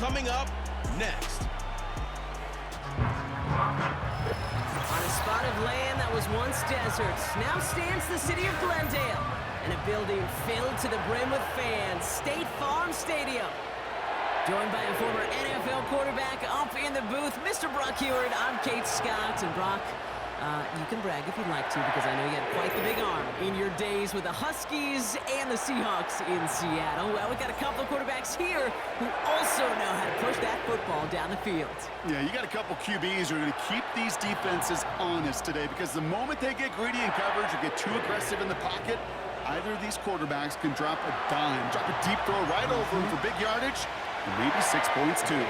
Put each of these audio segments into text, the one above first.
coming up next. On a spot of land that was once desert, now stands the city of Glendale, and a building filled to the brim with fans, State Farm Stadium. Joined by a former NFL quarterback up in the booth, Mr. Brock Heward. I'm Kate Scott, and Brock, you can brag if you'd like to, because I know you had quite the big arm in your days with the Huskies and the Seahawks in Seattle. Well, we've got a couple of quarterbacks here who also know how to push that football down the field. Yeah, you got a couple QBs who are going to keep these defenses honest today, because the moment they get greedy in coverage or get too aggressive in the pocket, either of these quarterbacks can drop a dime, drop a deep throw right over them for big yardage, and maybe 6 points too.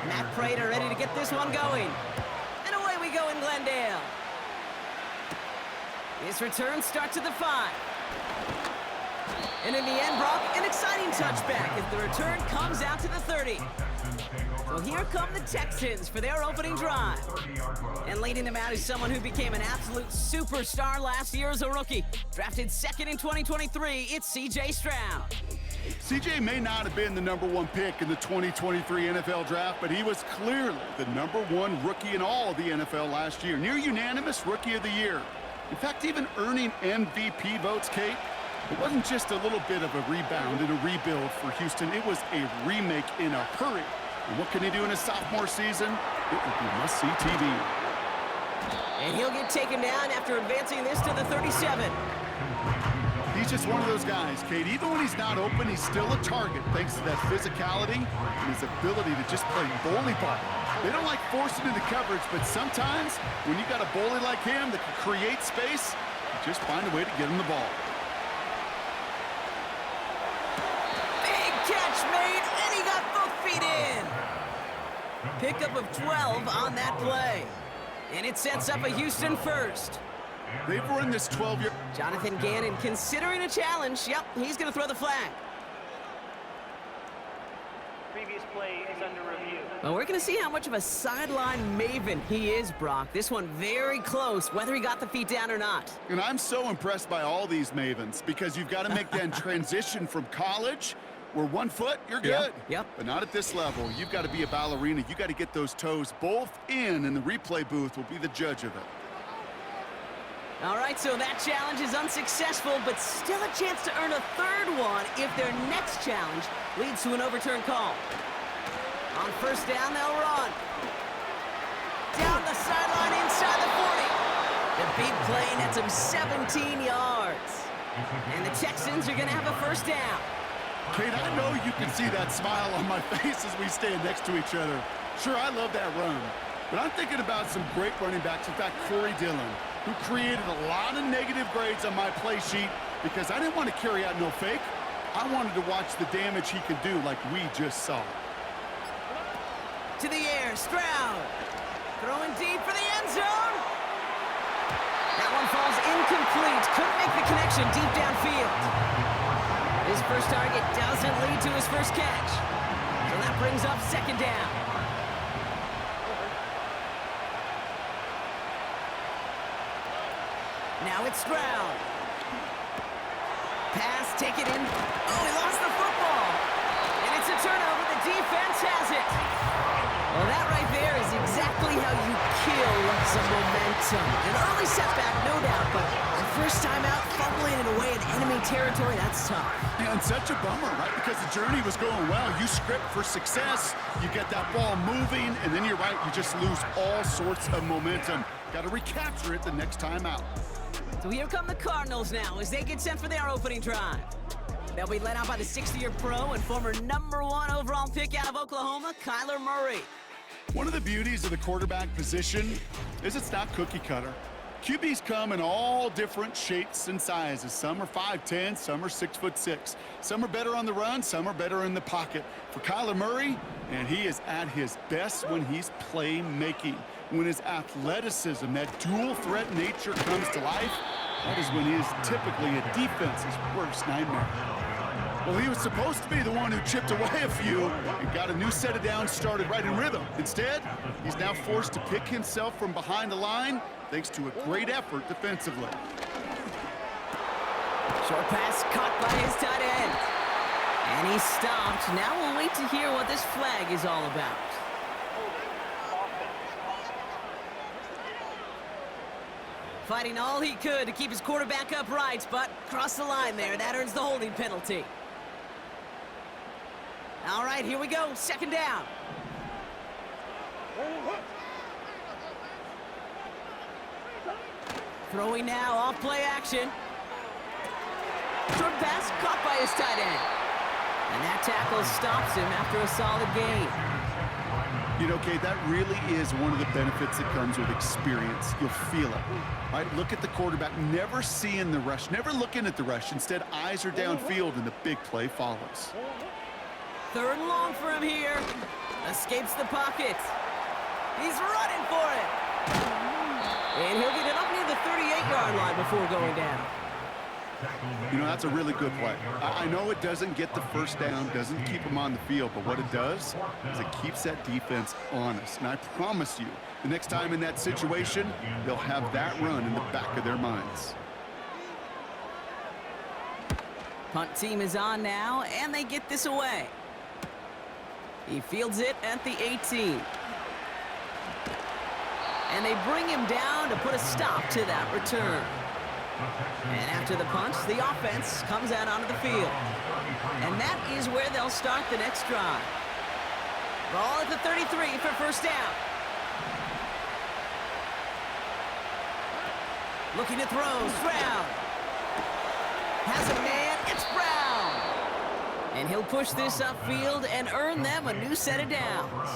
Matt Prater ready to get this one going. And away we go in Glendale. His return starts at the 5. And in the end, Brock, an exciting touchback as the return comes out to the 30. So here come the Texans for their opening drive. And leading them out is someone who became an absolute superstar last year as a rookie. Drafted second in 2023, it's C.J. Stroud. CJ may not have been the #1 pick in the 2023 NFL Draft, but he was clearly the #1 rookie in all of the NFL last year. Near unanimous Rookie of the Year. In fact, even earning MVP votes, Kate. It wasn't just a little bit of a rebound and a rebuild for Houston. It was a remake in a hurry. And what can he do in his sophomore season? It would be must-see TV. And he'll get taken down after advancing this to the 37. He's just one of those guys, Kate. Even when he's not open, he's still a target thanks to that physicality and his ability to just play bully ball. They don't like forcing into coverage, but sometimes when you got a bully like him that can create space, you just find a way to get him the ball. Big catch made, and he got both feet in. Pickup of 12 on that play. And it sets up a Houston first. They've run this 12-year... Jonathan Gannon considering a challenge. Yep, he's going to throw the flag. Previous play is under review. Well, we're going to see how much of a sideline maven he is, Brock. This one very close, whether he got the feet down or not. And I'm so impressed by all these mavens, because you've got to make that transition from college, where 1 foot, you're good. Yep. But not at this level. You've got to be a ballerina. You've got to get those toes both in, and the replay booth will be the judge of it. All right, so that challenge is unsuccessful, but still a chance to earn a third one if their next challenge leads to an overturned call. On first down, they'll run. Down the sideline inside the 40. The big play nets him 17 yards. And the Texans are going to have a first down. Kate, I know you can see that smile on my face as we stand next to each other. Sure, I love that run. But I'm thinking about some great running backs. In fact, Corey Dillon, who created a lot of negative grades on my play sheet because I didn't want to carry out no fake. I wanted to watch the damage he could do like we just saw. To the air, Stroud. Throwing deep for the end zone. That one falls incomplete. Couldn't make the connection deep downfield. His first target doesn't lead to his first catch. So that brings up second down. Now it's Stroud. Pass taken in. Oh, he lost the football. And it's a turnover. The defense has it. Well, that right there is exactly how you kill some momentum. An early setback, no doubt, but the first time out, fumbling it away in enemy territory, that's tough. Yeah, and such a bummer, right? Because the journey was going well. You script for success, you get that ball moving, and then you're right, you just lose all sorts of momentum. Got to recapture it the next time out. So here come the Cardinals now as they get set for their opening drive. They'll be led out by the 60-year pro and former #1 overall pick out of Oklahoma, Kyler Murray. One of the beauties of the quarterback position is it's not cookie cutter. QBs come in all different shapes and sizes. Some are 5'10", some are 6'6". Some are better on the run, some are better in the pocket. For Kyler Murray, and he is at his best when he's playmaking. When his athleticism, that dual threat nature comes to life, that is when he is typically a defense's worst nightmare. Well, he was supposed to be the one who chipped away a few and got a new set of downs started right in rhythm. Instead, he's now forced to pick himself from behind the line thanks to a great effort defensively. Short pass caught by his tight end. And he's stopped. Now we'll wait to hear what this flag is all about. Fighting all he could to keep his quarterback upright, but crossed the line there. That earns the holding penalty. All right, here we go. Second down. Throwing now, off play action. Short pass caught by his tight end. And that tackle stops him after a solid gain. You know, Kate, that really is one of the benefits that comes with experience. You'll feel it. All right, look at the quarterback, never seeing the rush, never looking at the rush. Instead, eyes are downfield, and the big play follows. Third and long for him here. Escapes the pocket. He's running for it. And he'll get it up near the 38-yard line before going down. You know, that's a really good play. I know it doesn't get the first down, doesn't keep them on the field, but what it does is it keeps that defense honest. And I promise you, the next time in that situation, they'll have that run in the back of their minds. Punt team is on now, and they get this away. He fields it at the 18. And they bring him down to put a stop to that return. And after the punt, the offense comes out onto the field. And that is where they'll start the next drive. Ball at the 33 for first down. Looking to throw, Brown. Has a man, it's Brown. And he'll push this upfield and earn them a new set of downs.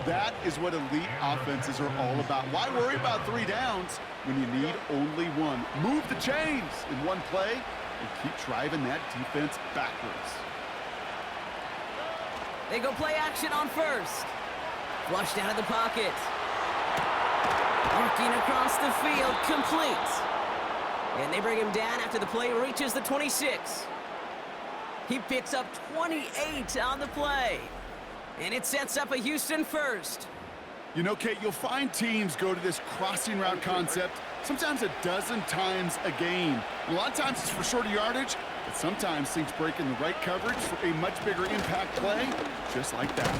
That is what elite offenses are all about. Why worry about 3 downs when you need only one? Move the chains in one play and keep driving that defense backwards. They go play action on first. Flushed out of the pocket. Working across the field, complete. And they bring him down after the play reaches the 26. He picks up 28 on the play. And it sets up a Houston first. You know, Kate, you'll find teams go to this crossing route concept sometimes a dozen times a game. And a lot of times it's for shorter yardage, but sometimes things break in the right coverage for a much bigger impact play, just like that.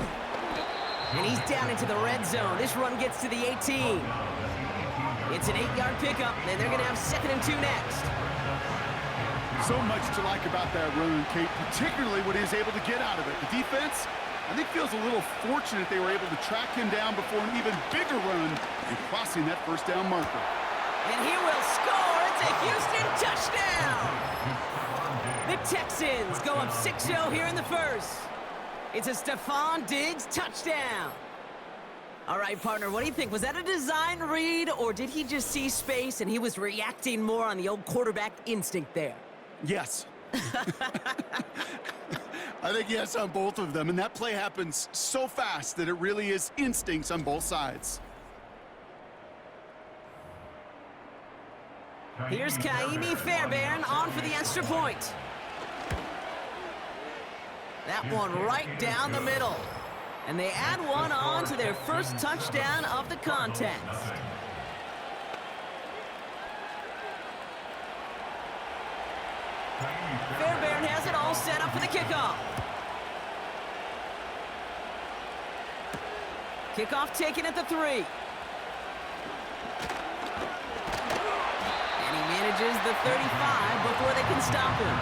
And he's down into the red zone. This run gets to the 18. It's an 8-yard pickup, and they're going to have 2nd and 2 next. So much to like about that run, Kate, particularly what he was able to get out of it. The defense, I think, feels a little fortunate they were able to track him down before an even bigger run and crossing that first down marker. And he will score. It's a Houston touchdown. The Texans go up 6-0 here in the first. It's a Stephon Diggs touchdown. All right, partner, what do you think? Was that a design read, or did he just see space and he was reacting more on the old quarterback instinct there? Yes. I think yes on both of them, and that play happens so fast that it really is instincts on both sides. Here's Kaimi Fairbairn on for the extra point. That one right down the middle. And they add one on to their first touchdown of the contest. Fairbairn has it all set up for the kickoff. Kickoff taken at the 3. And he manages the 35 before they can stop him.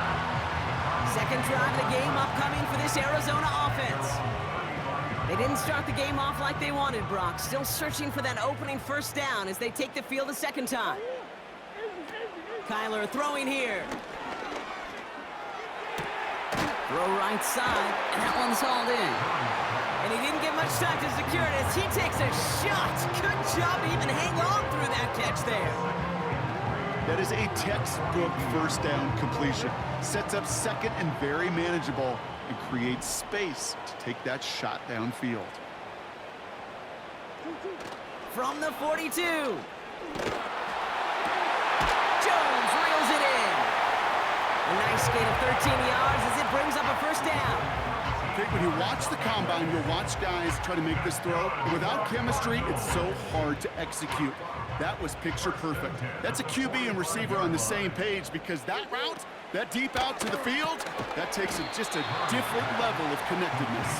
Second drive of the game upcoming for this Arizona offense. They didn't start the game off like they wanted, Brock. Still searching for that opening first down as they take the field a second time. Kyler throwing here. Throw right side, and that one's hauled in. And he didn't get much time to secure it as he takes a shot. Good job to even hang on through that catch there. That is a textbook first down completion. Sets up second and very manageable and creates space to take that shot downfield. From the 42. Jones reels it in. A nice gain of 13 yards as it brings up a first down. When you watch the combine, you'll watch guys try to make this throw. Without chemistry, it's so hard to execute. That was picture perfect. That's a QB and receiver on the same page because that route That deep out to the field, that takes just a different level of connectedness.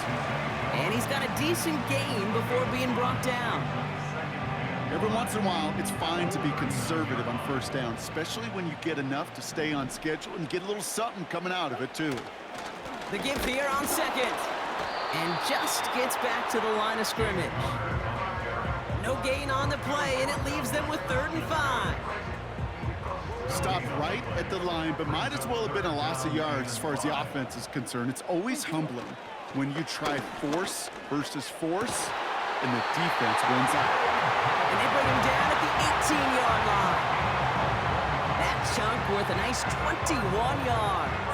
And he's got a decent gain before being brought down. Every once in a while, it's fine to be conservative on first down, especially when you get enough to stay on schedule and get a little something coming out of it, too. The give here on second. And just gets back to the line of scrimmage. No gain on the play, and it leaves them with 3rd and 5. Stopped right at the line, but might as well have been a loss of yards as far as the offense is concerned. It's always humbling when you try force versus force, and the defense wins out. And they bring him down at the 18-yard line. That chunk worth a nice 21 yards.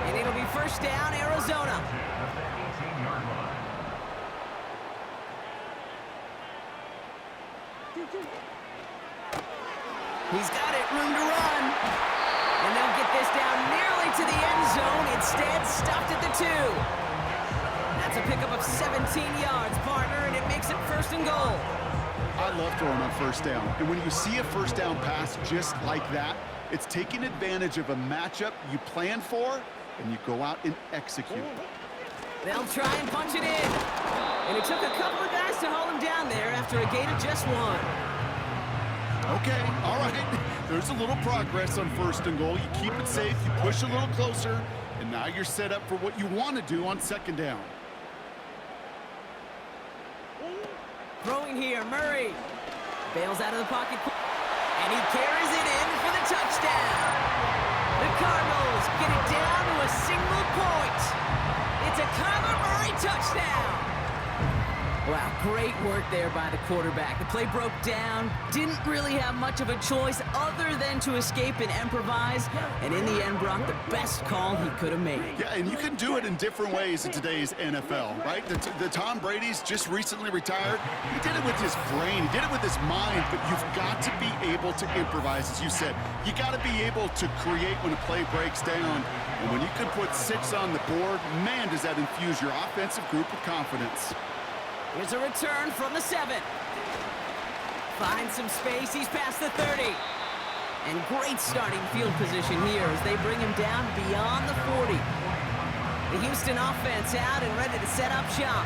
And it'll be first down, Arizona. He's got it, room to run. And they'll get this down nearly to the end zone. Instead, stopped at the 2. That's a pickup of 17 yards, partner, and it makes it 1st and goal. I love throwing on first down. And when you see a first down pass just like that, it's taking advantage of a matchup you plan for, and you go out and execute. They'll try and punch it in. And it took a couple of guys to hold him down there after a gain of just 1. Okay, all right. There's a little progress on 1st and goal. You keep it safe, you push a little closer, and now you're set up for what you want to do on 2nd down. Throwing here, Murray. Bails out of the pocket. And he carries it in for the touchdown. The Cardinals get it down to a single point. It's a Kyler Murray touchdown. Wow, great work there by the quarterback. The play broke down, didn't really have much of a choice other than to escape and improvise, and in the end brought the best call he could have made. Yeah, and you can do it in different ways in today's NFL, right? The Tom Brady's just recently retired. He did it with his brain, he did it with his mind, but you've got to be able to improvise, as you said. You got to be able to create when a play breaks down, and when you can put 6 on the board, man, does that infuse your offensive group with confidence. Here's a return from the 7. Finds some space, he's past the 30. And great starting field position here as they bring him down beyond the 40. The Houston offense out and ready to set up shop.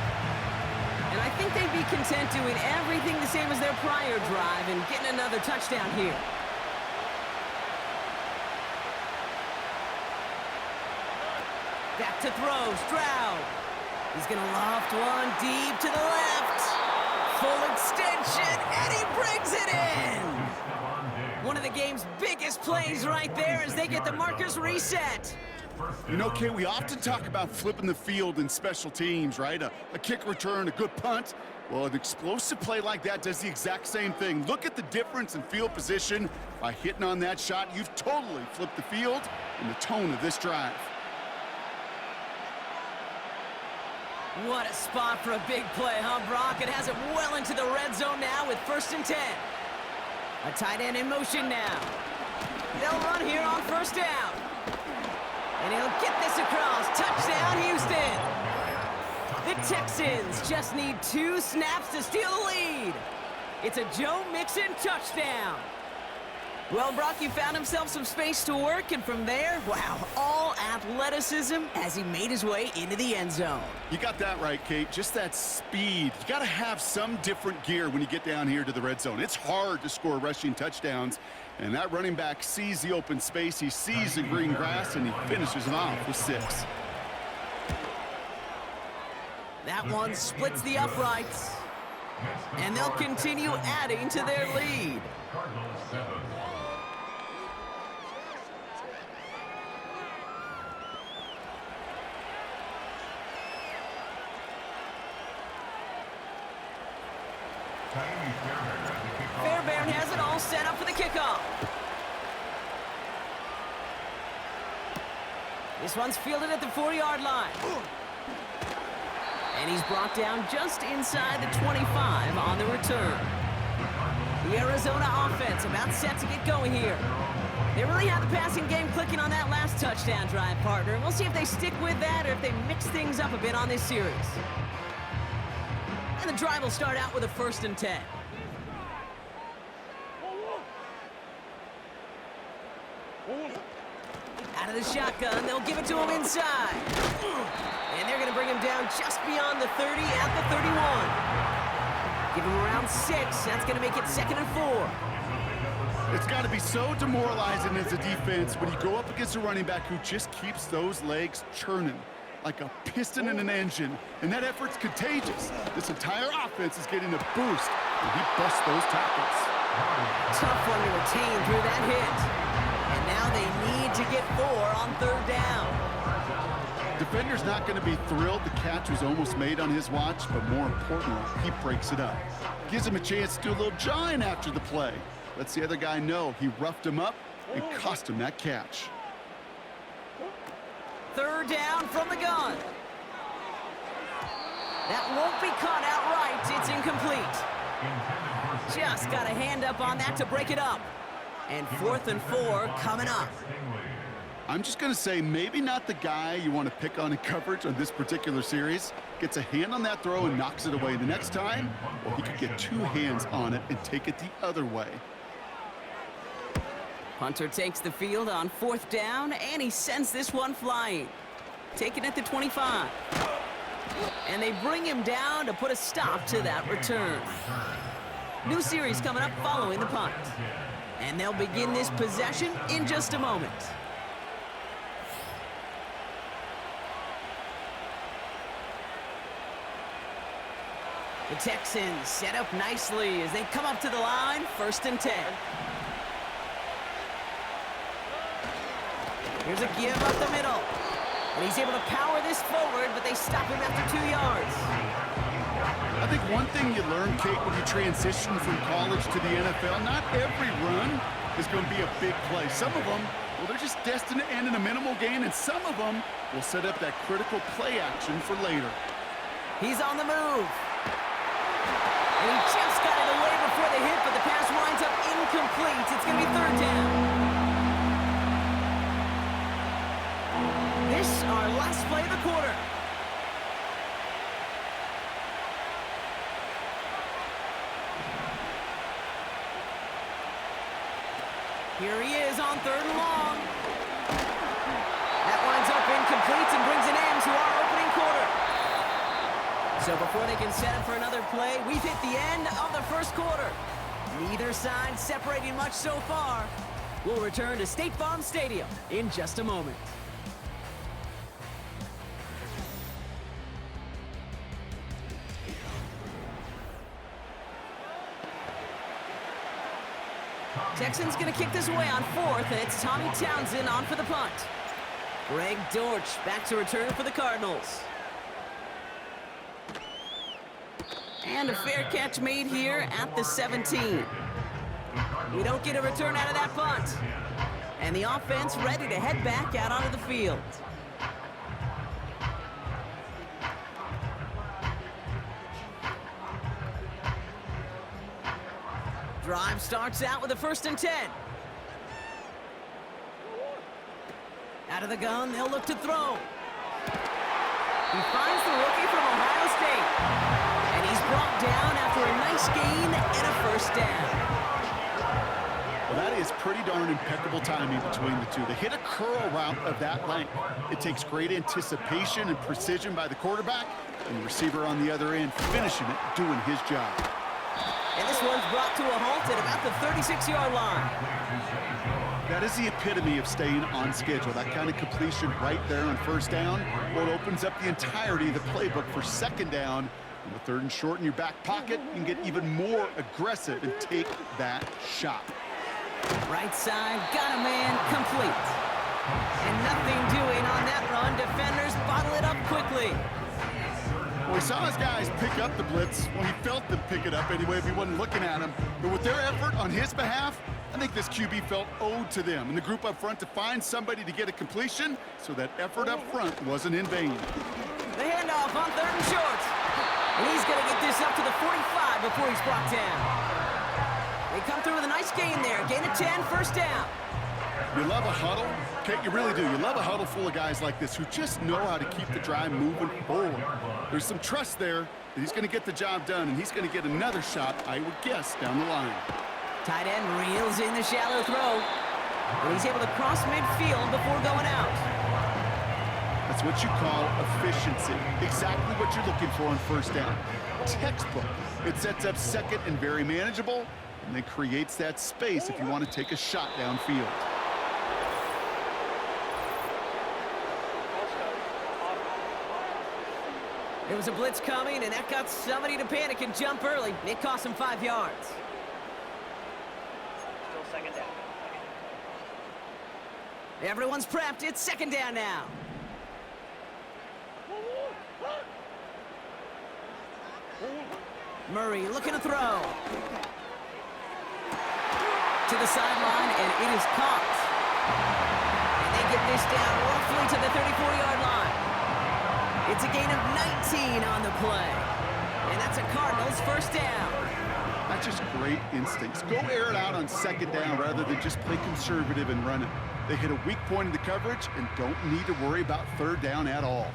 And I think they'd be content doing everything the same as their prior drive and getting another touchdown here. Back to throw, Stroud. He's going to loft one deep to the left. Full extension, and he brings it in. One of the game's biggest plays right there as they get the markers reset. You know, Kay, we often talk about flipping the field in special teams, right? A kick return, a good punt. Well, an explosive play like that does the exact same thing. Look at the difference in field position. By hitting on that shot, you've totally flipped the field and the tone of this drive. What a spot for a big play, huh, Brock? It has it well into the red zone now with 1st and 10. A tight end in motion now. They'll run here on 1st down. And he'll get this across. Touchdown, Houston. The Texans just need 2 snaps to steal the lead. It's a Joe Mixon touchdown. Well, Brock, he found himself some space to work, and from there, wow, all athleticism as he made his way into the end zone. You got that right, Kate. Just that speed. You got to have some different gear when you get down here to the red zone. It's hard to score rushing touchdowns, and that running back sees the open space, he sees the green grass, and he finishes it off with 6. That one splits the uprights, and they'll continue adding to their lead. Fairbairn has it all set up for the kickoff. This one's fielded at the 4-yard line. And he's brought down just inside the 25 on the return. The Arizona offense about set to get going here. They really have the passing game clicking on that last touchdown drive, partner. And we'll see if they stick with that or if they mix things up a bit on this series. And the drive will start out with a 1st and 10. of the shotgun, they'll give it to him inside. And they're going to bring him down just beyond the 30 at the 31. Give him around 6. That's going to make it 2nd and 4. It's got to be so demoralizing as a defense when you go up against a running back who just keeps those legs churning like a piston in an engine, and that effort's contagious. This entire offense is getting a boost, and he busts those tackles. Tough one to retain through that hit. And now they need to get 4 on 3rd down. Defender's not going to be thrilled the catch was almost made on his watch, but more importantly, he breaks it up. Gives him a chance to do a little jawing after the play. Lets the other guy know he roughed him up and cost him that catch. 3rd down from the gun. That won't be caught outright. It's incomplete. Just got a hand up on that to break it up. And 4th and 4 coming up. I'm just going to say maybe not the guy you want to pick on in coverage on this particular series. Gets a hand on that throw and knocks it away. The next time, well, he could get 2 hands on it and take it the other way. Hunter takes the field on 4th down, and he sends this one flying. Taken at the 25. And they bring him down to put a stop to that return. New series coming up following the punt. And they'll begin this possession in just a moment. The Texans set up nicely as they come up to the line, 1st and 10. Here's a give up the middle. And he's able to power this forward, but they stop him after 2 yards. I think one thing you learn, Kate, when you transition from college to the NFL, not every run is going to be a big play. Some of them, well, they're just destined to end in a minimal gain, and some of them will set up that critical play action for later. He's on the move. And he just got it away before the hit, but the pass winds up incomplete. It's going to be 3rd down. This our last play of the quarter. Here he is on 3rd and long. That winds up incomplete and brings an end to our opening quarter. So before they can set up for another play, we've hit the end of the 1st quarter. Neither side separating much so far. We'll return to State Farm Stadium in just a moment. Texans going to kick this away on 4th, and it's Tommy Townsend on for the punt. Greg Dortch back to return for the Cardinals. And a fair catch made here at the 17. We don't get a return out of that punt. And the offense ready to head back out onto the field. Drive starts out with a 1st and 10. Out of the gun, they'll look to throw. He finds the rookie from Ohio State. And he's brought down after a nice gain and a 1st down. Well, that is pretty darn impeccable timing between the two. To hit a curl route of that length, it takes great anticipation and precision by the quarterback, and the receiver on the other end finishing it, doing his job. And this one's brought to a halt at about the 36-yard line. That is the epitome of staying on schedule. That kind of completion right there on 1st down, well, it opens up the entirety of the playbook for 2nd down. And with 3rd and short in your back pocket, you can get even more aggressive and take that shot. Right side, got a man, complete. And nothing doing on that run. Defenders bottle it up quickly. Well, he saw his guys pick up the blitz. Well, he felt them pick it up anyway if he wasn't looking at him. But with their effort on his behalf, I think this QB felt owed to them and the group up front to find somebody to get a completion, so that effort up front wasn't in vain. The handoff on 3rd and short. And he's going to get this up to the 45 before he's brought down. They come through with a nice gain there. Gain of 10, 1st down. You love a huddle, Kate, you really do. You love a huddle full of guys like this who just know how to keep the drive moving forward. There's some trust there that he's going to get the job done, and he's going to get another shot, I would guess, down the line. Tight end reels in the shallow throw. And he's able to cross midfield before going out. That's what you call efficiency. Exactly what you're looking for on first down. Textbook. It sets up second and very manageable, and then creates that space if you want to take a shot downfield. There was a blitz coming, and that got somebody to panic and jump early. It cost him 5 yards. Still second down. Everyone's prepped. It's second down now. Murray looking to throw. To the sideline, and it is caught. And they get this down roughly to the 34-yard line. It's a gain of 19 on the play. And that's a Cardinals first down. That's just great instincts. Go air it out on second down rather than just play conservative and run it. They hit a weak point in the coverage and don't need to worry about third down at all.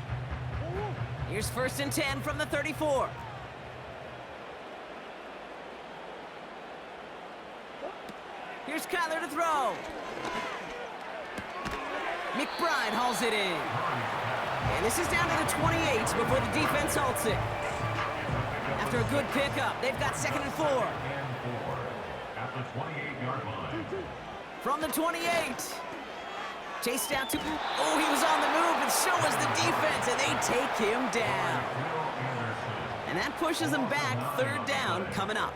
Here's first and 10 from the 34. Here's Kyler to throw. McBride hauls it in. And this is down to the 28 before the defense halts it. After a good pickup, they've got second and 4. At the 28-yard line. From the 28. Chased out to... Oh, he was on the move, and so was the defense, and they take him down. And that pushes them back. Third down coming up.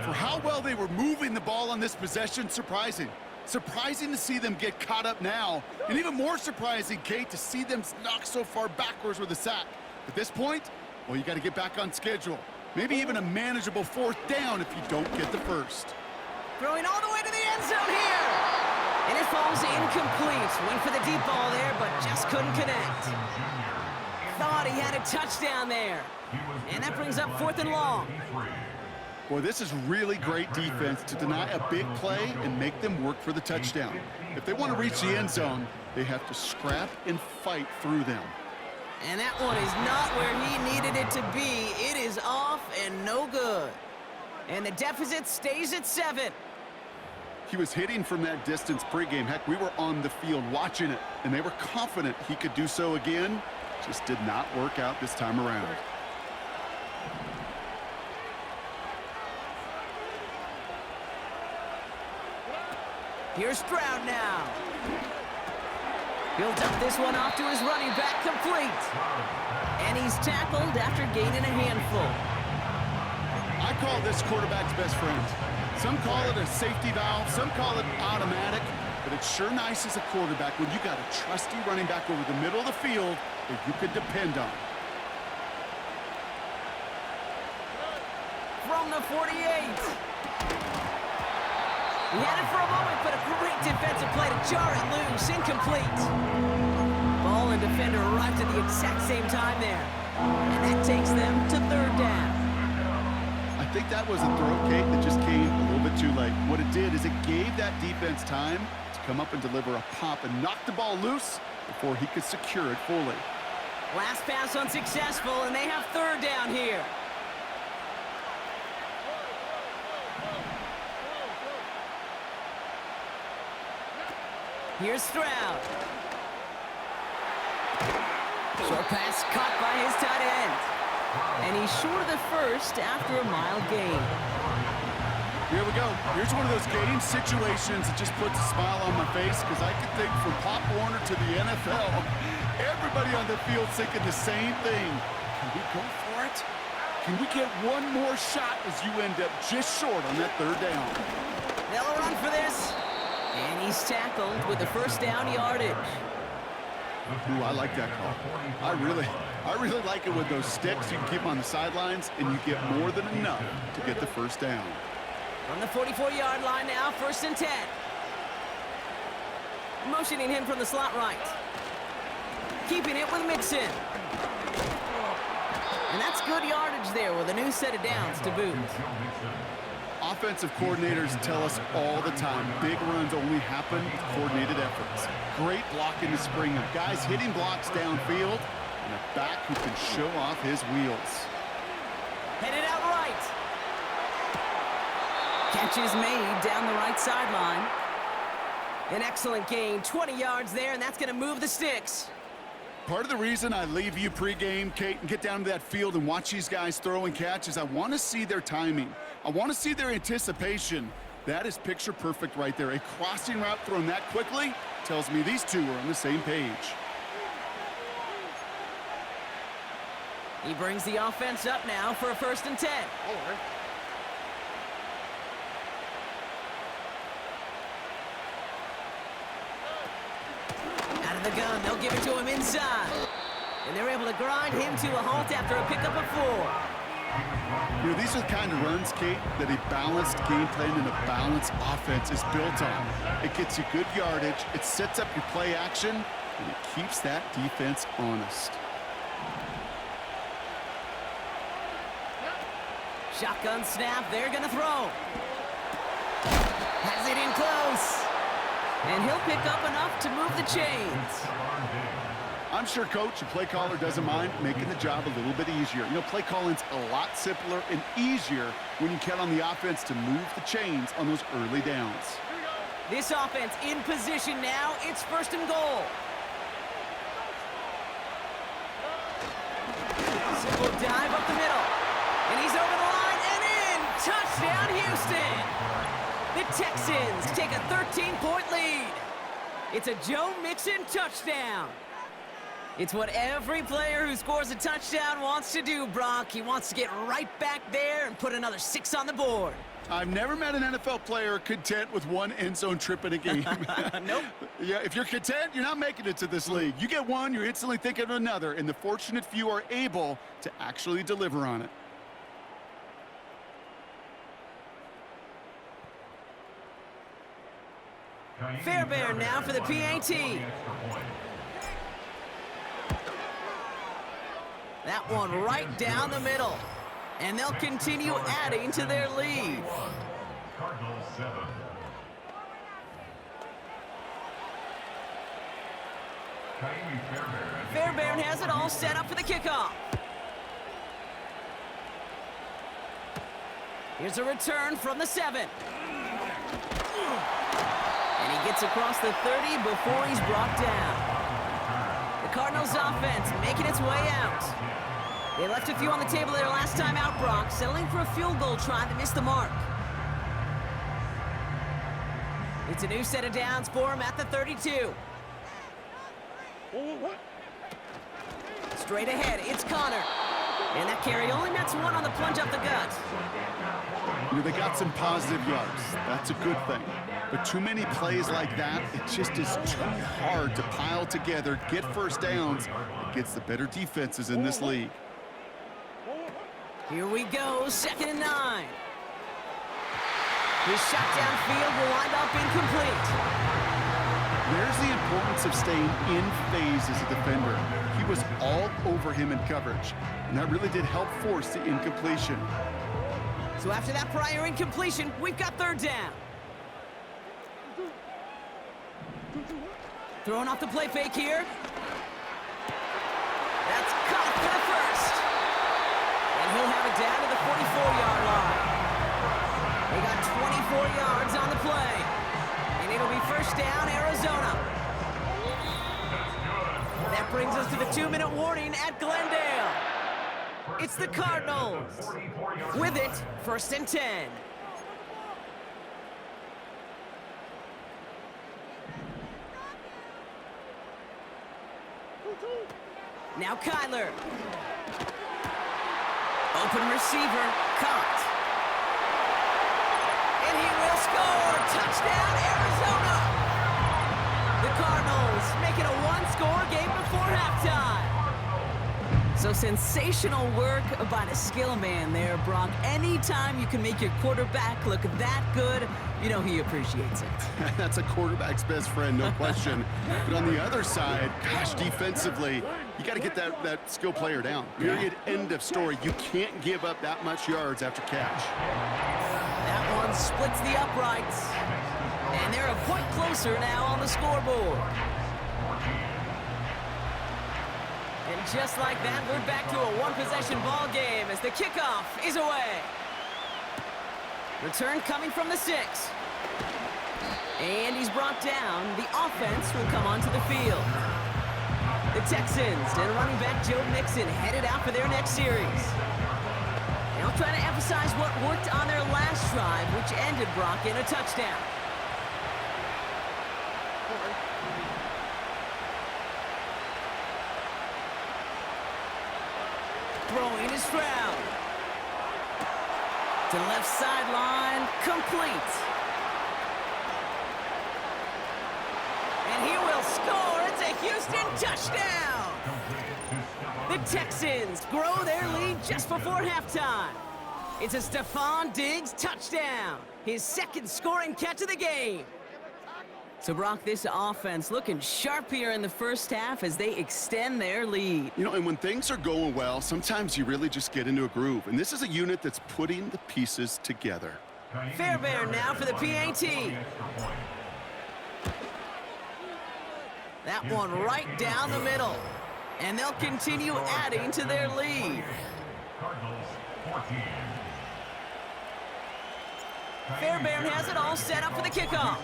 For how well they were moving the ball on this possession, surprising. Surprising to see them get caught up now. And even more surprising, Kate, to see them knock so far backwards with a sack. At this point, well, you got to get back on schedule. Maybe even a manageable fourth down if you don't get the first. Throwing all the way to the end zone here. And it falls incomplete. Went for the deep ball there, but just couldn't connect. Thought he had a touchdown there. And that brings up fourth and long. Boy, this is really great defense to deny a big play and make them work for the touchdown. If they want to reach the end zone, they have to scrap and fight through them. And that one is not where he needed it to be. It is off and no good. And the deficit stays at 7. He was hitting from that distance pregame. Heck, we were on the field watching it, and they were confident he could do so again. Just did not work out this time around. Here's Stroud now. He'll dump this one off to his running back, complete. And he's tackled after gaining a handful. I call this quarterback's best friend. Some call it a safety valve, some call it automatic, but it's sure nice as a quarterback when you got a trusty running back over the middle of the field that you can depend on. From the 48. He had it for a moment, but a great defensive play to jar it loose. Incomplete. Ball and defender arrived at the exact same time there. And that takes them to third down. I think that was a throw, Kate, that just came a little bit too late. What it did is it gave that defense time to come up and deliver a pop and knock the ball loose before he could secure it fully. Last pass unsuccessful, and they have third down here. Here's Stroud. Short pass caught by his tight end. And he's short of the first after a mild gain. Here we go. Here's one of those game situations that just puts a smile on my face because I can think from Pop Warner to the NFL, everybody on the field thinking the same thing. Can we go for it? Can we get one more shot as you end up just short on that third down? They'll run for this. And he's tackled with the first down yardage. Ooh, I like that call. I really like it with those sticks. You can keep them on the sidelines, and you get more than enough to get the first down. From the 44-yard line now, first and 10. Motioning him from the slot right. Keeping it with Mixon. And that's good yardage there with a new set of downs to boot. Offensive coordinators tell us all the time, big runs only happen with coordinated efforts. Great blocking to spring up. Guys hitting blocks downfield, and a back who can show off his wheels. Headed out right. Catch is made down the right sideline. An excellent gain, 20 yards there, and that's going to move the sticks. Part of the reason I leave you pregame, Kate, and get down to that field and watch these guys throw and catch is I want to see their timing. I want to see their anticipation. That is picture perfect right there. A crossing route thrown that quickly tells me these two are on the same page. He brings the offense up now for a 1st and 10. Out of the gun, they'll give it to him inside. And they're able to grind him to a halt after a pickup of 4. You know, these are the kind of runs, Kate, that a balanced game plan and a balanced offense is built on. It gets you good yardage, it sets up your play action, and it keeps that defense honest. Shotgun snap, they're gonna throw. Has it in close. And he'll pick up enough to move the chains. I'm sure coach and play caller doesn't mind making the job a little bit easier. You know, play calling's a lot simpler and easier when you count on the offense to move the chains on those early downs. This offense in position now, it's 1st and goal. Simple dive up the middle. And he's over the line and in. Touchdown, Houston. The Texans take a 13-point lead. It's a Joe Mixon touchdown. It's what every player who scores a touchdown wants to do, Brock. He wants to get right back there and put another 6 on the board. I've never met an NFL player content with one end zone trip in a game. Nope. Yeah, if you're content, you're not making it to this league. You get one, you're instantly thinking of another, and the fortunate few are able to actually deliver on it. Fairbairn now for the PAT. That one right down the middle. And they'll continue adding to their lead. Cardinals 7. Fairbairn has it all set up for the kickoff. Here's a return from the 7. And he gets across the 30 before he's brought down. The Cardinals offense making its way out. They left a few on the table their last time out, Brock, settling for a field goal try that missed the mark. It's a new set of downs for him at the 32. Straight ahead, it's Connor. And that carry only nets 1 on the plunge up the gut. You know, they got some positive yards. That's a good thing. But too many plays like that, it just is too hard to pile together, get first downs. It gets the better defenses in this league. Here we go, 2nd and 9. His shot downfield will wind up incomplete. There's the importance of staying in phase as a defender. He was all over him in coverage, and that really did help force the incompletion. So after that prior incompletion, we've got 3rd down. Throwing off the play fake here. That's caught for the 1st. And he'll have it down to the 44-yard line. They got 24 yards on the play. And it'll be 1st down, Arizona. That brings us to the 2-minute warning at Glendale. It's the Cardinals. With it, 1st and 10. Now Kyler. Open receiver, caught. And he will score. Touchdown, Arizona. The Cardinals make it a 1-score game before halftime. So sensational work by the skill man there, Brock. Anytime you can make your quarterback look that good, you know he appreciates it. That's a quarterback's best friend, no question. But on the other side, gosh, defensively, you got to get that skill player down. Period, end of story. You can't give up that much yards after catch. That one splits the uprights. And they're a point closer now on the scoreboard. And just like that, we're back to a 1-possession ball game as the kickoff is away. Return coming from the 6. And he's brought down. The offense will come onto the field. The Texans and running back Joe Mixon headed out for their next series. Now trying to emphasize what worked on their last drive, which ended Brock in a touchdown. Throwing is Stroud. To left sideline, complete. And he will score. It's a Houston touchdown. The Texans grow their lead just before halftime. It's a Stephon Diggs touchdown. His second scoring catch of the game. So, Brock, this offense looking sharp here in the first half as they extend their lead. You know, and when things are going well, sometimes you really just get into a groove. And this is a unit that's putting the pieces together. Fairbairn now for the PAT. That one right down the middle. And they'll continue adding to their lead. Cardinals 14. Fairbairn has it all set up for the kickoff.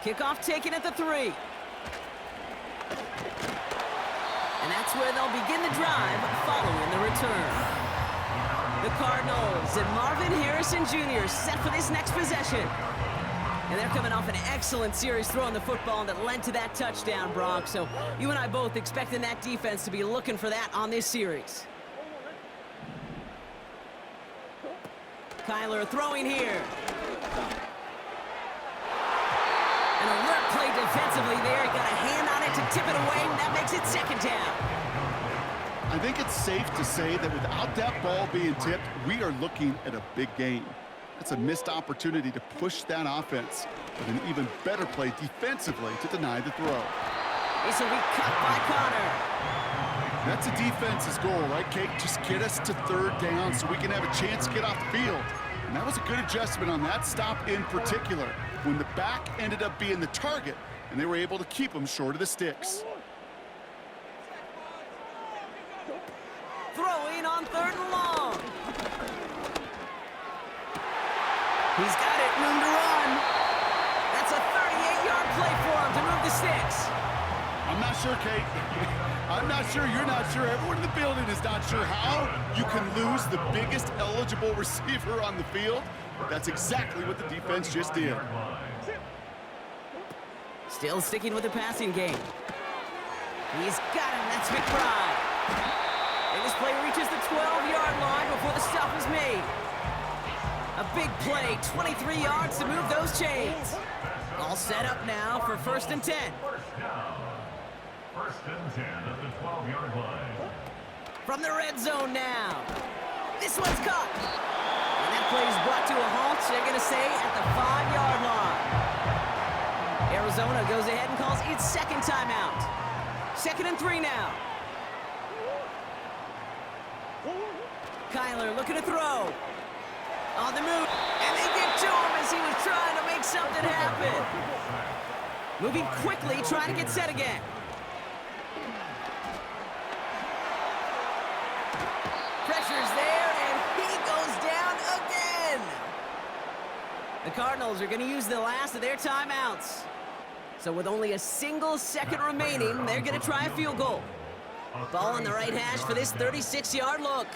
Kickoff taken at the 3. And that's where they'll begin the drive following the return. The Cardinals and Marvin Harrison Jr. set for this next possession. And they're coming off an excellent series throwing the football that led to that touchdown, Brock. So you and I both expecting that defense to be looking for that on this series. Kyler throwing here. An alert play defensively there. He got a hand on it to tip it away, and that makes it second down. I think it's safe to say that without that ball being tipped, we are looking at a big game. It's a missed opportunity to push that offense with an even better play defensively to deny the throw. This will be cut by Connor. That's a defense's goal, right, Kate? Just get us to third down so we can have a chance to get off the field. And that was a good adjustment on that stop in particular, when the back ended up being the target, and they were able to keep him short of the sticks. Throwing on 3rd and long. He's got it, room to run. That's a 38-yard play for him to move the sticks. I'm not sure, Kate. I'm not sure, you're not sure. Everyone in the building is not sure how you can lose the biggest eligible receiver on the field. That's exactly what the defense just did. Still sticking with the passing game. He's got him. That's McBride. And this play reaches the 12-yard line before the stop is made. A big play, 23 yards to move those chains. All set up now for 1st and 10. First and 10 at the 12-yard line. From the red zone now. This one's caught. And that play is brought to a halt, they're going to say, at the 5-yard line. Arizona goes ahead and calls its second timeout. 2nd and 3 now. Kyler looking to throw. On the move. And they get to him as he was trying to make something happen. Moving quickly, trying to get set again. Pressure's there, and he goes down again. The Cardinals are going to use the last of their timeouts. So with only a single second remaining, they're going to try a field goal. Ball in the right hash for this 36-yard look.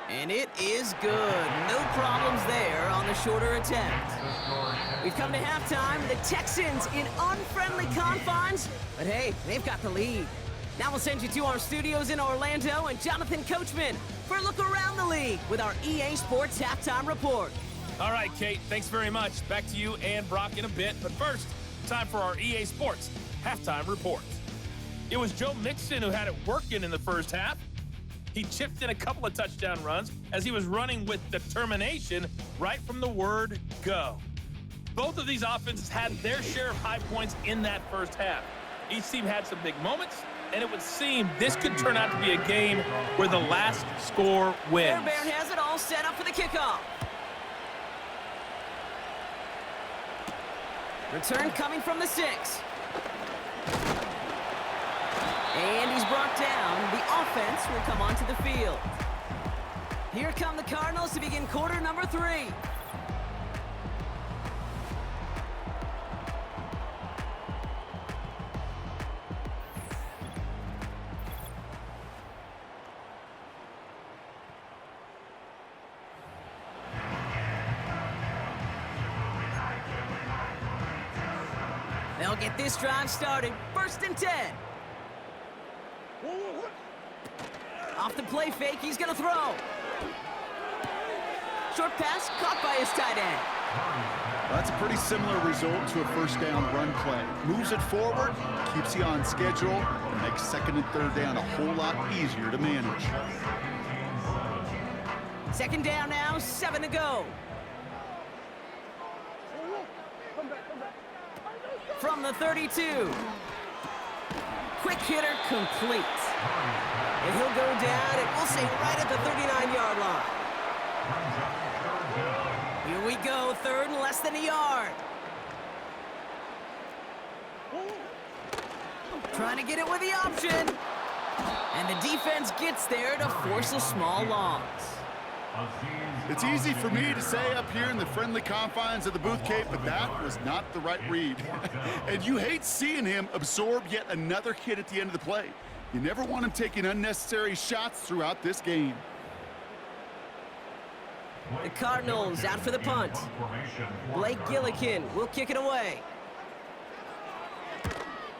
And it is good. No problems there on the shorter attempt. We've come to halftime. The Texans in unfriendly confines. But hey, they've got the lead. Now we'll send you to our studios in Orlando and Jonathan Coachman for a look around the league with our EA Sports Halftime Report. All right, Kate, thanks very much. Back to you and Brock in a bit. But first, time for our EA Sports Halftime Report. It was Joe Mixon who had it working in the first half. He chipped in a couple of touchdown runs as he was running with determination right from the word go. Both of these offenses had their share of high points in that first half. Each team had some big moments, and it would seem this could turn out to be a game where the last score wins. Fairbairn has it all set up for the kickoff. Return coming from the 6. And he's brought down. The offense will come onto the field. Here come the Cardinals to begin quarter number 3. They'll get this drive started. 1st and 10. Off the play fake, he's gonna throw. Short pass caught by his tight end. That's a pretty similar result to a first down run play. Moves it forward, keeps you on schedule, and makes 2nd and 3rd down a whole lot easier to manage. 2nd down now, 7 to go. From the 32. Quick hitter complete. And he'll go down, and we'll say right at the 39-yard line. Here we go, 3rd and less than a yard. Trying to get it with the option. And the defense gets there to force a small loss. It's easy for me to say up here in the friendly confines of the booth, Kate, but that was not the right read. And you hate seeing him absorb yet another hit at the end of the play. You never want him taking unnecessary shots throughout this game. The Cardinals out for the punt. Blake Gillikin will kick it away.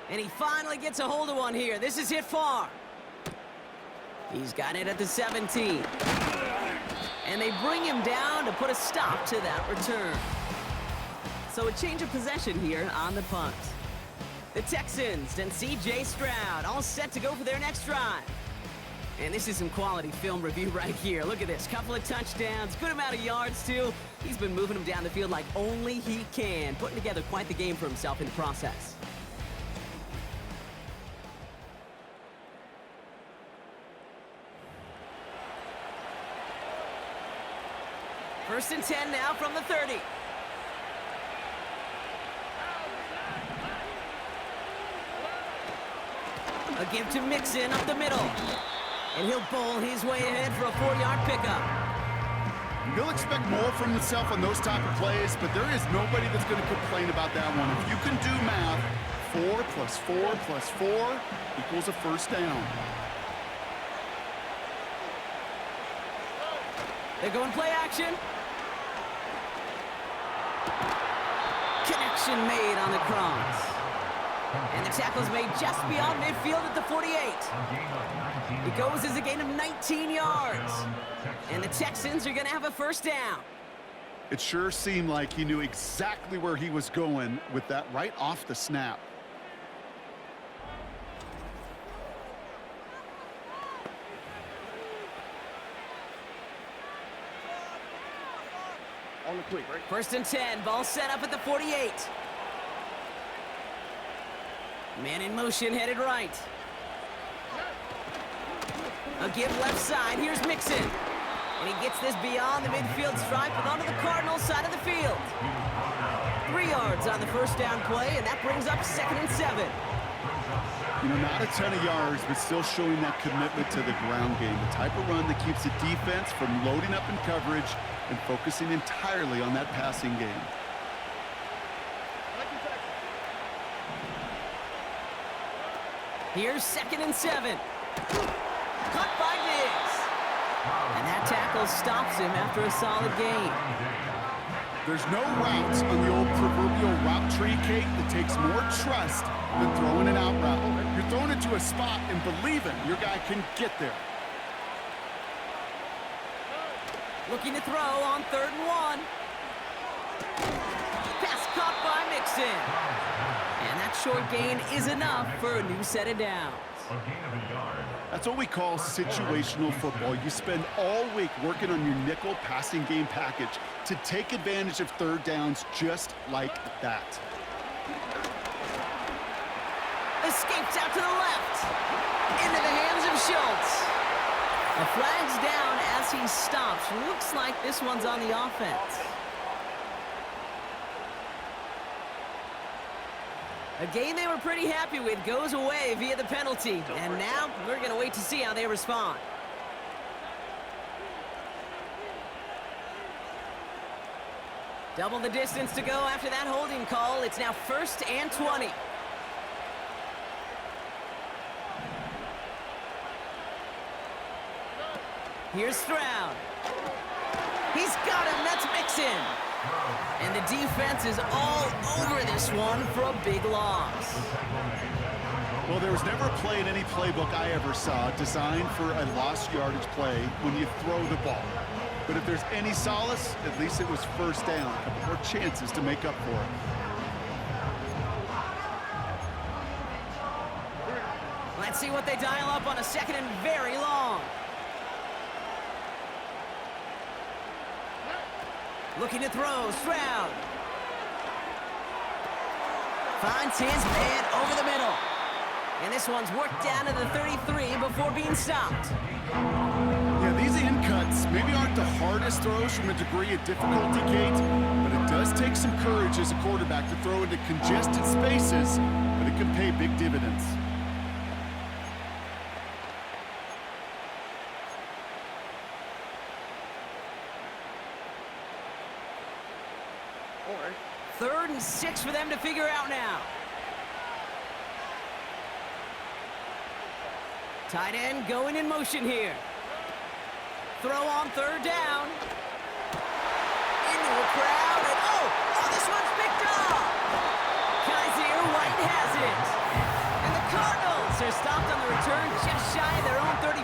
And he finally gets a hold of one here. This is hit far. He's got it at the 17. And they bring him down to put a stop to that return. So a change of possession here on the punt. The Texans and C.J. Stroud all set to go for their next drive. And this is some quality film review right here. Look at this. Couple of touchdowns, good amount of yards, too. He's been moving them down the field like only he can, putting together quite the game for himself in the process. First and 10 now from the 30. A give to Mixon up the middle. And he'll bowl his way ahead for a 4-yard pickup. He'll expect more from himself on those type of plays, but there is nobody that's going to complain about that one. If you can do math, 4 plus 4 plus 4 equals a first down. They're going play action. Connection made on the cross. And the tackle's made just beyond midfield at the 48. It goes as a gain of 19 yards. And the Texans are going to have a first down. It sure seemed like he knew exactly where he was going with that right off the snap. On the quick, right? First and 10, ball set up at the 48. Man in motion, headed right. A give left side, here's Mixon. And he gets this beyond the midfield stripe and onto the Cardinals side of the field. 3 yards on the first down play, and that brings up 2nd and 7. You know, not a ton of yards, but still showing that commitment to the ground game. The type of run that keeps the defense from loading up in coverage and focusing entirely on that passing game. Here's 2nd and 7. Cut by Diggs. And that tackle stops him after a solid gain. There's no routes on the old proverbial route tree, Kate, that takes more trust than throwing an out route. You're throwing it to a spot and believing your guy can get there. Looking to throw on 3rd and 1. Pass caught by Mixon. And that short gain is enough for a new set of downs. That's what we call situational football. You spend all week working on your nickel passing game package to take advantage of 3rd downs just like that. Escapes out to the left. Into the hands of Schultz. A flag's down as he stops. Looks like this one's on the offense. A game they were pretty happy with goes away via the penalty. And now we're going to wait to see how they respond. Double the distance to go after that holding call. It's now 1st and 20. Here's Stroud. He's got him. That's Mixon. And the defense is all over this one for a big loss. Well, there was never a play in any playbook I ever saw designed for a lost yardage play when you throw the ball. But if there's any solace, at least it was first down. A couple more chances to make up for it. Let's see what they dial up on a 2nd and very long. Looking to throw, Stroud. Finds his man over the middle. And this one's worked down to the 33 before being stopped. Yeah, these in cuts maybe aren't the hardest throws from a degree of difficulty, Kate, but it does take some courage as a quarterback to throw into congested spaces, but it can pay big dividends. Third and 6 for them to figure out now. Tight end going in motion here. Throw on 3rd down. Into a crowd, and this one's picked off. Kaiser White has it. And the Cardinals are stopped on the return just shy of their own 35.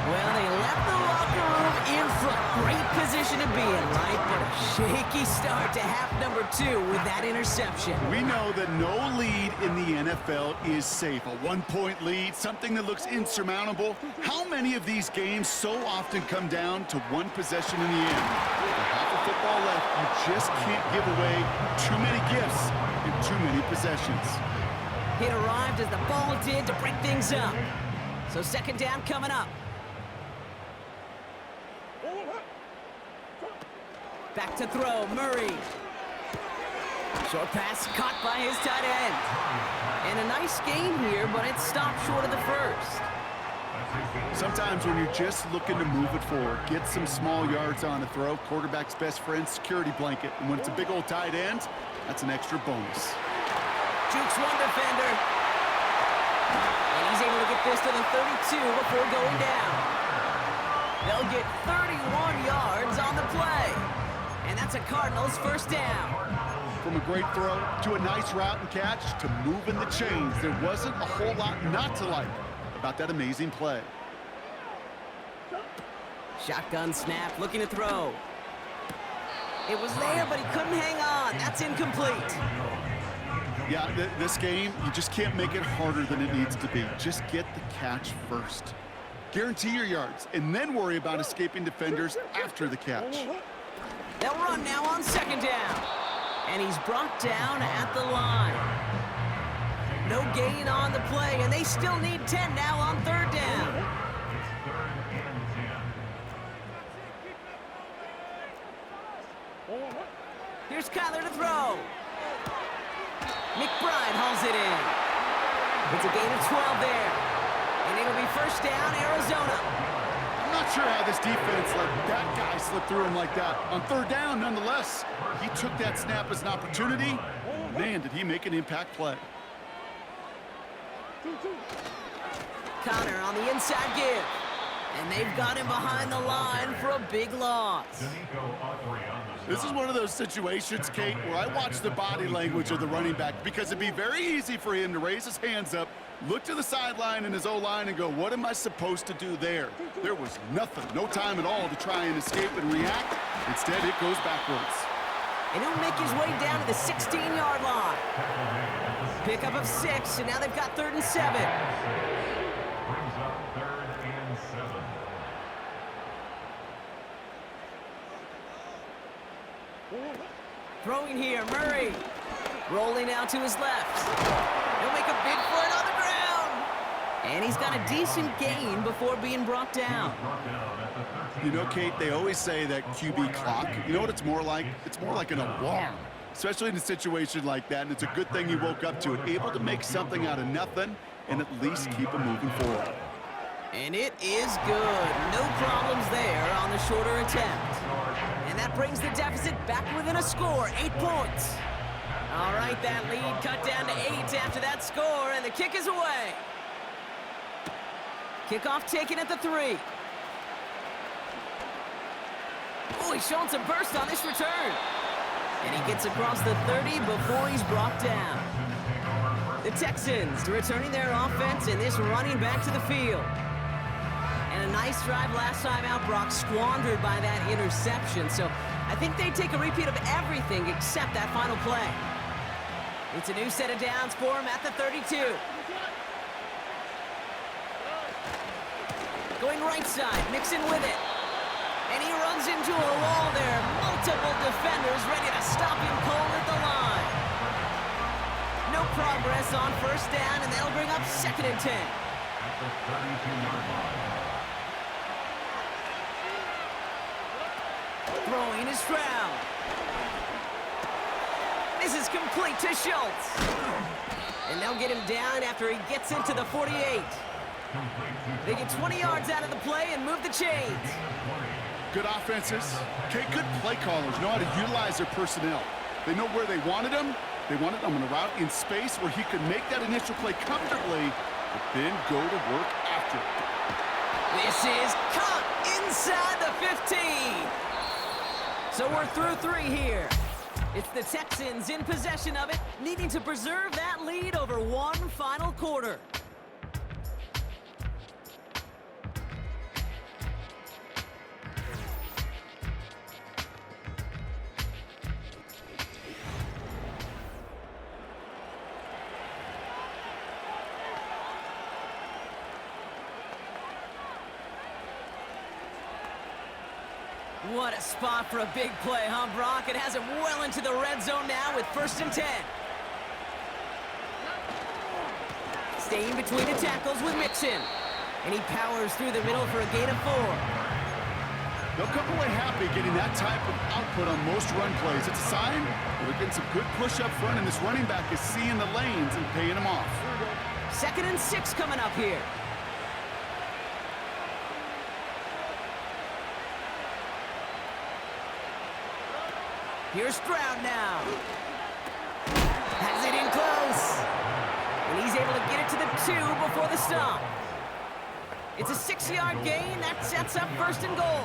Well, they left the locker room in front. Great position to be in, right? But a shaky start to half number 2 with that interception. We know that no lead in the NFL is safe. A 1-point lead, something that looks insurmountable. How many of these games so often come down to one possession in the end? With half of football left, you just can't give away too many gifts in too many possessions. It arrived as the ball did to break things up. So 2nd down coming up. Back to throw, Murray. Short pass caught by his tight end. And a nice game here, but it stopped short of the 1st. Sometimes when you're just looking to move it forward, get some small yards on a throw, quarterback's best friend, security blanket. And when it's a big old tight end, that's an extra bonus. Jukes one defender. And he's able to get this to the 32 before going down. They'll get 31 yards on the play. And that's a Cardinals 1st down. From a great throw to a nice route and catch to moving the chains, there wasn't a whole lot not to like about that amazing play. Shotgun snap, looking to throw. It was there, but he couldn't hang on. That's incomplete. Yeah, this game, you just can't make it harder than it needs to be. Just get the catch first. Guarantee your yards, and then worry about escaping defenders after the catch. They'll run now on 2nd down. And he's brought down at the line. No gain on the play, and they still need 10 now on 3rd down. Here's Kyler to throw. McBride hauls it in. It's a gain of 12 there. And it'll be 1st down, Arizona. I'm not sure how this defense let that guy slip through him like that. On 3rd down, nonetheless, he took that snap as an opportunity. Man, did he make an impact play. Connor on the inside give. And they've got him behind the line for a big loss. This is one of those situations, Kate, where I watch the body language of the running back because it'd be very easy for him to raise his hands up, look to the sideline in his O-line and go, what am I supposed to do there? There was nothing, no time at all to try and escape and react. Instead, it goes backwards. And he'll make his way down to the 16-yard line. Pickup of 6, and now they've got 3rd and 7. Brings up 3rd and 7. Throwing here, Murray. Rolling out to his left. He'll make a big play on the ground. And he's got a decent gain before being brought down. You know, Kate, they always say that QB clock. You know what it's more like? It's more like an alarm, especially in a situation like that. And it's a good thing he woke up to it, able to make something out of nothing and at least keep him moving forward. And it is good. No problems there on the shorter attempt. And And that brings the deficit back within a score, 8 points. All right, that lead cut down to 8 after that score, and the kick is away. Kickoff taken at the 3. Oh, he's showing some burst on this return. And he gets across the 30 before he's brought down. The Texans returning their offense and this running back to the field. And a nice drive last time out, Brock, squandered by that interception. So I think they take a repeat of everything except that final play. It's a new set of downs for him at the 32. Going right side, Mixon with it. And he runs into a wall there. Multiple defenders ready to stop him cold at the line. No progress on first down, and they'll bring up 2nd and 10. At the 32-yard line. Throwing is Stroud. This is complete to Schultz. And they'll get him down after he gets into the 48. They get 20 yards out of the play and move the chains. Good offenses. Okay, good play callers know how to utilize their personnel. They know where they wanted him. They wanted him on a route in space where he could make that initial play comfortably, but then go to work after it. This is caught inside the 15. So we're through 3 here. It's the Texans in possession of it, needing to preserve that lead over one final quarter. What a spot for a big play, huh, Brock? It has him well into the red zone now with 1st and 10. Staying between the tackles with Mixon. And he powers through the middle for a gain of 4. They'll come away happy getting that type of output on most run plays. It's a sign that they're getting some good push up front, and this running back is seeing the lanes and paying them off. 2nd and 6 coming up here. Here's Stroud now. Has it in close. And he's able to get it to the 2 before the stop. It's a 6-yard gain. That sets up 1st and goal.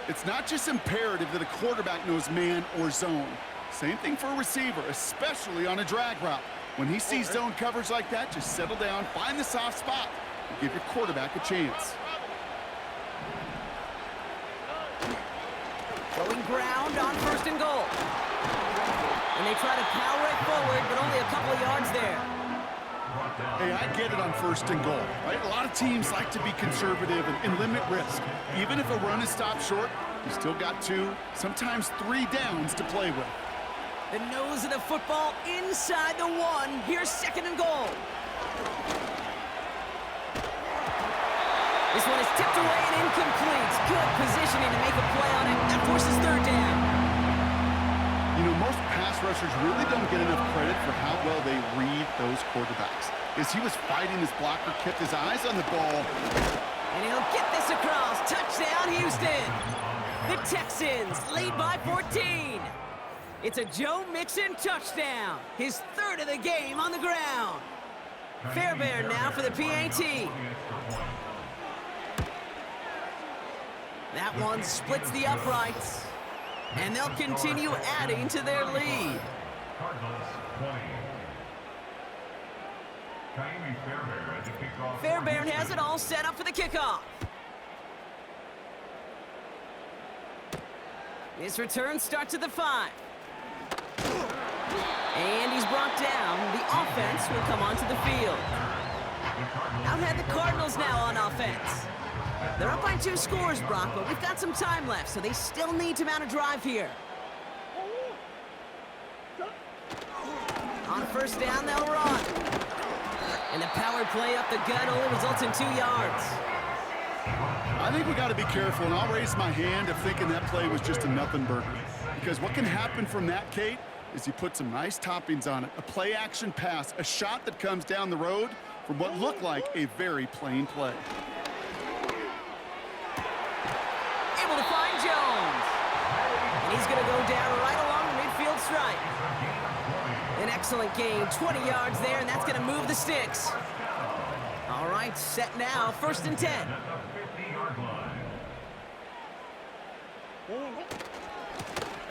It's not just imperative that a quarterback knows man or zone. Same thing for a receiver, especially on a drag route. When he sees zone coverage like that, just settle down, find the soft spot, and give your quarterback a chance. Going ground on 1st and goal. And they try to power it forward, but only a couple of yards there. Hey, I get it on 1st and goal, right? A lot of teams like to be conservative and limit risk. Even if a run is stopped short, you still got 2, sometimes 3 downs to play with. The nose of the football inside the 1. Here's 2nd and goal. This one is tipped away and incomplete. Good positioning to make a play on it. That forces 3rd down. You know, most pass rushers really don't get enough credit for how well they read those quarterbacks. As he was fighting his blocker, kept his eyes on the ball. And he'll get this across. Touchdown, Houston. The Texans lead by 14. It's a Joe Mixon touchdown. His 3rd of the game on the ground. Fairbairn now for the PAT. That one splits the uprights. And they'll continue adding to their lead. Cardinals 20. Fairbairn at the kickoff. Fairbairn has it all set up for the kickoff. This return starts at the 5. And he's brought down. The offense will come onto the field. Out had the Cardinals now on offense. They're up by 2 scores, Brock, but we've got some time left, so they still need to mount a drive here. On 1st down, they'll run. And the power play up the gut only results in 2 yards. I think we got to be careful, and I'll raise my hand of thinking that play was just a nothing burger. Because what can happen from that, Kate, is you put some nice toppings on it. A play-action pass, a shot that comes down the road from what looked like a very plain play. Able to find Jones. down right along the midfield stripe. An excellent gain, 20 yards there, and that's going to move the sticks. All right, set now, 1st and 10.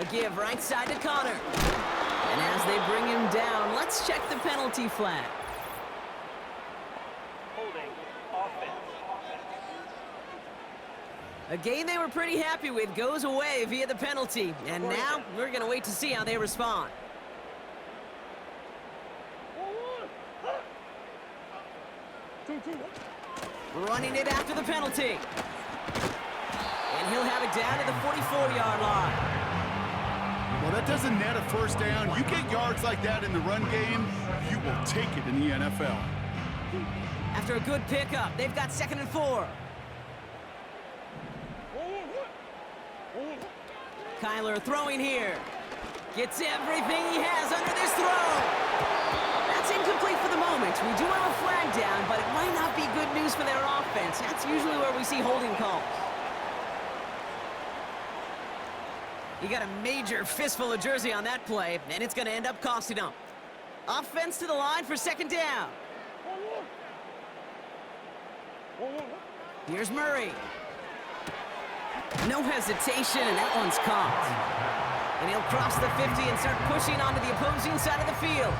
A give right side to Connor. And as they bring him down, let's check the penalty flag. Holding offense. A game they were pretty happy with goes away via the penalty. And now we're going to wait to see how they respond. Running it after the penalty. And he'll have it down to the 44-yard line. Well, that doesn't net a first down. You get yards like that in the run game, you will take it in the NFL. After a good pickup, they've got 2nd and 4. Kyler throwing here. Gets everything he has under this throw. That's incomplete for the moment. We do have a flag down, but it might not be good news for their offense. That's usually where we see holding calls. You got a major fistful of jersey on that play, and it's going to end up costing them. Offense to the line for 2nd down. Here's Murray. No hesitation, and that one's caught. And he'll cross the 50 and start pushing onto the opposing side of the field.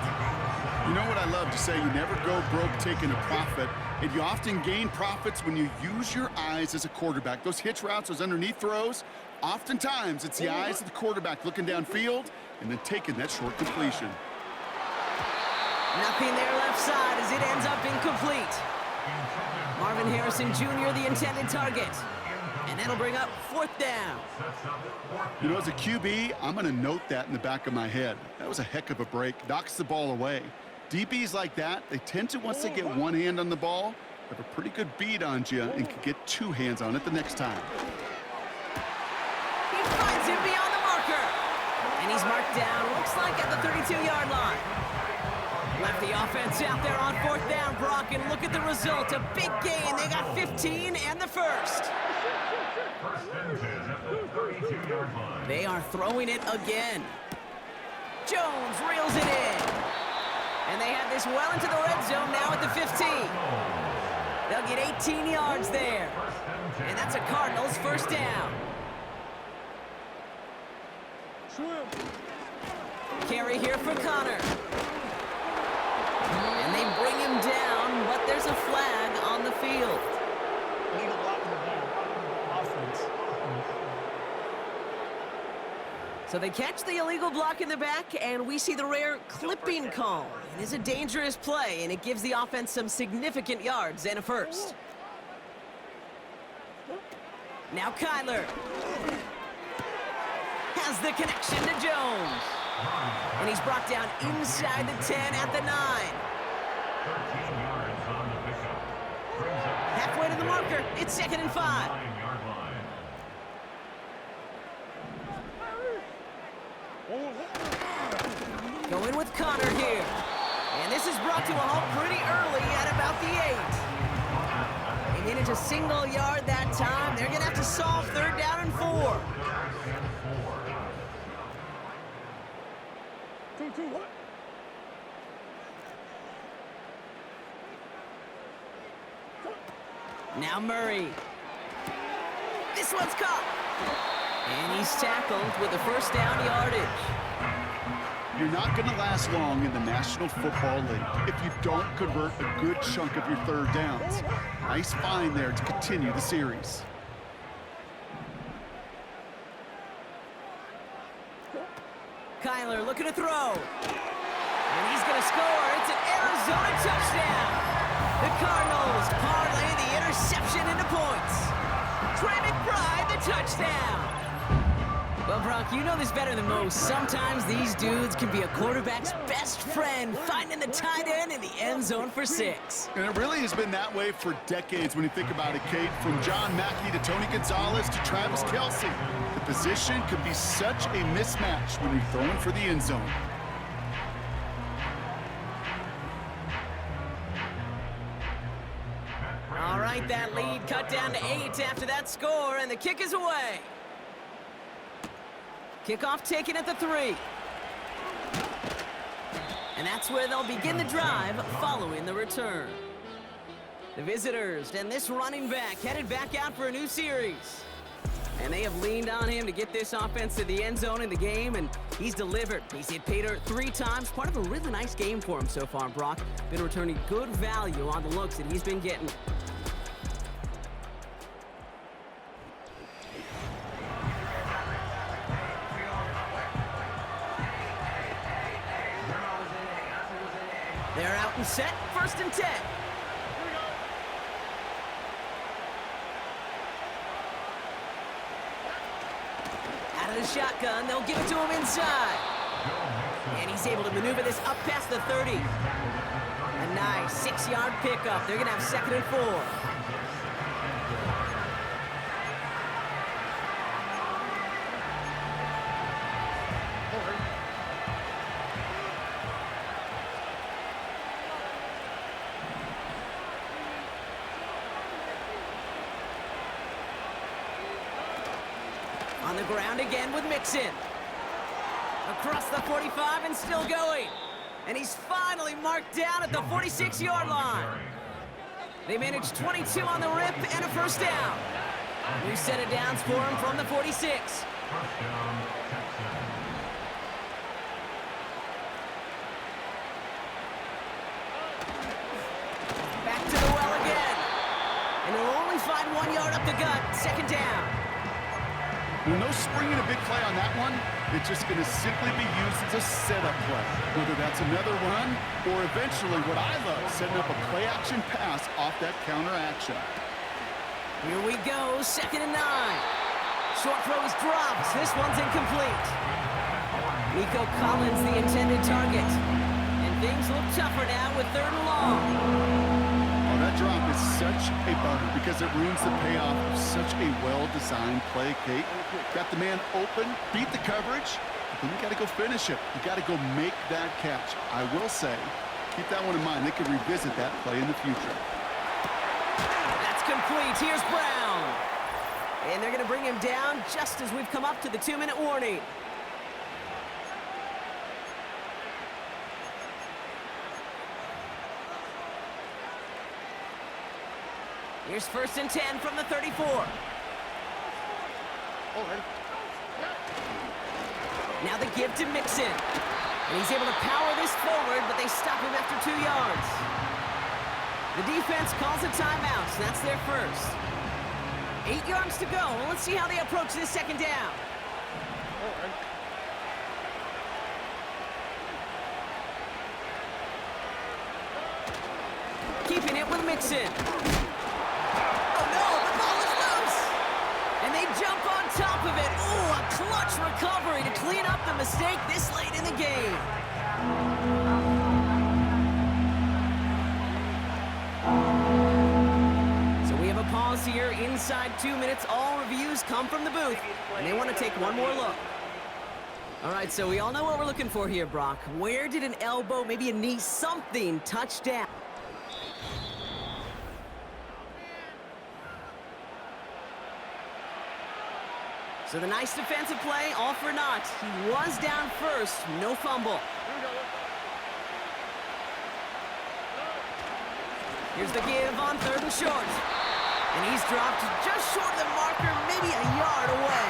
You know what I love to say? You never go broke taking a profit, and you often gain profits when you use your eyes as a quarterback. Those hitch routes, those underneath throws, oftentimes it's the eyes of the quarterback looking downfield and then taking that short completion. Nothing there left side as it ends up incomplete. Marvin Harrison Jr., the intended target. And that'll bring up 4th down. You know, as a QB, I'm going to note that in the back of my head. That was a heck of a break. Knocks the ball away. DBs like that, they tend to, once they get one hand on the ball, have a pretty good beat on you and can get 2 hands on it the next time. He finds him beyond the marker. And he's marked down, looks like at the 32-yard line. Left the offense out there on 4th down, Brock, and look at the result. A big gain. They got 15 and the 1st. They are throwing it again. Jones reels it in. And they have this well into the red zone now at the 15. They'll get 18 yards there. And that's a Cardinals 1st down. Carry here for Connor. And they bring him down, but there's a flag on the field. So they catch the illegal block in the back, and we see the rare clipping call. It is a dangerous play, and it gives the offense some significant yards and a 1st. Now Kyler has the connection to Jones. And he's brought down inside the 10 at the 9. Halfway to the marker, it's 2nd and 5. Going with Connor here. And this is brought to a halt pretty early at about the 8. They manage a single yard that time. They're going to have to solve 3rd down and 4. Now Murray. This one's caught. And he's tackled with the 1st down yardage. You're not going to last long in the National Football League if you don't convert a good chunk of your 3rd downs. Nice find there to continue the series. Kyler looking to throw. And he's going to score. It's an Arizona touchdown. The Cardinals parlay the interception into points. Trey McBride, the touchdown. Well, Brock, you know this better than most. Sometimes these dudes can be a quarterback's best friend, finding the tight end in the end zone for 6. And it really has been that way for decades when you think about it, Kate. From John Mackey to Tony Gonzalez to Travis Kelce. The position can be such a mismatch when you're throwing for the end zone. All right, that lead cut down to 8 after that score, and the kick is away. Kickoff taken at the 3. And that's where they'll begin the drive following the return. The visitors and this running back headed back out for a new series. And they have leaned on him to get this offense to the end zone in the game, and he's delivered. He's hit pay dirt 3 times. Part of a really nice game for him so far, Brock. Been returning good value on the looks that he's been getting. They're out and set, 1st and 10. Out of the shotgun, they'll give it to him inside. And he's able to maneuver this up past the 30. A nice 6-yard pickup. They're going to have 2nd and 4. On the ground again with Mixon. Across the 45 and still going. And he's finally marked down at the 46-yard line. They managed 22 on the rip and a 1st down. New set of downs for him from the 46. Back to the well again. And he'll only find 1 yard up the gut. 2nd down. Well, no spring in a big play on that one. It's just going to simply be used as a setup play. Whether that's another run or eventually what I love, setting up a play-action pass off that counter action. Here we go, 2nd and 9. Short throw is dropped. This one's incomplete. Nico Collins, the intended target. And things look tougher now with 3rd and long. That drop is such a bummer because it ruins the payoff of such a well-designed play, Kate. Got the man open, beat the coverage, but then you got to go finish it. You got to go make that catch. I will say, keep that one in mind. They could revisit that play in the future. That's complete. Here's Brown. And they're going to bring him down just as we've come up to the 2-minute warning. Here's 1st and 10 from the 34. Now the give to Mixon. And he's able to power this forward, but they stop him after 2 yards. The defense calls a timeout, so that's their first. 8 yards to go. Let's see how they approach this 2nd down. Keeping it with Mixon. Jump on top of it. Ooh, a clutch recovery to clean up the mistake this late in the game. So we have a pause here inside 2 minutes. All reviews come from the booth, and they want to take one more look. All right, so we all know what we're looking for here, Brock. Where did an elbow, maybe a knee, something touch down? So the nice defensive play, all for naught. He was down first, no fumble. Here's the give on 3rd and short. And he's dropped just short of the marker, maybe a yard away.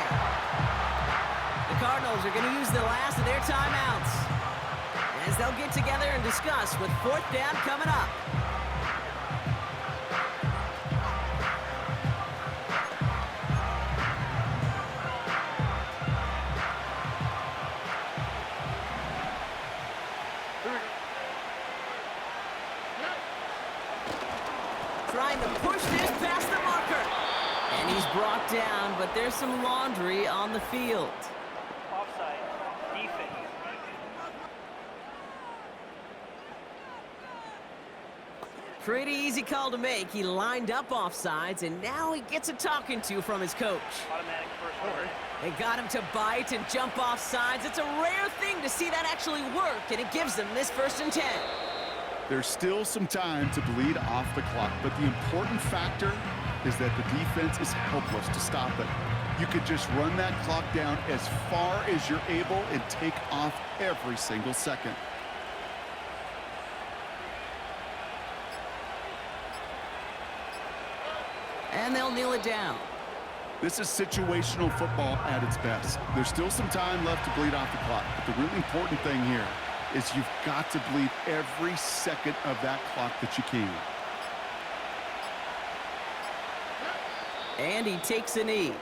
The Cardinals are going to use the last of their timeouts as they'll get together and discuss with 4th down coming up. Trying to push this past the marker. And he's brought down, but there's some laundry on the field. Offside. Defense. Pretty easy call to make. He lined up offsides, and now he gets a talking to from his coach. Automatic first down. They got him to bite and jump off sides. It's a rare thing to see that actually work, and it gives them this 1st and 10. There's still some time to bleed off the clock, but the important factor is that the defense is helpless to stop it. you could just run that clock down as far as you're able and take off every single second. And they'll kneel it down. This is situational football at its best. There's still some time left to bleed off the clock, but the really important thing here is you've got to bleed every second of that clock that you can. And he takes a knee.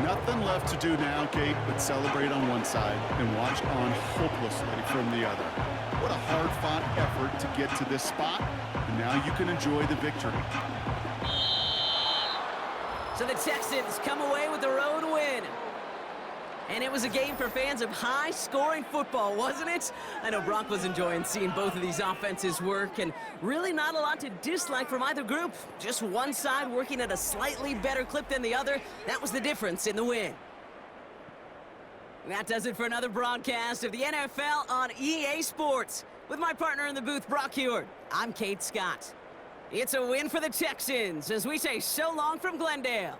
Nothing left to do now, Kate, but celebrate on one side and watch on hopelessly from the other. What a hard-fought effort to get to this spot, and now you can enjoy the victory. So the Texans come away with the road win. And it was a game for fans of high-scoring football, wasn't it? I know Brock was enjoying seeing both of these offenses work, and really not a lot to dislike from either group. Just one side working at a slightly better clip than the other. That was the difference in the win. That does it for another broadcast of the NFL on EA Sports. With my partner in the booth, Brock Heward, I'm Kate Scott. It's a win for the Texans as we say so long from Glendale.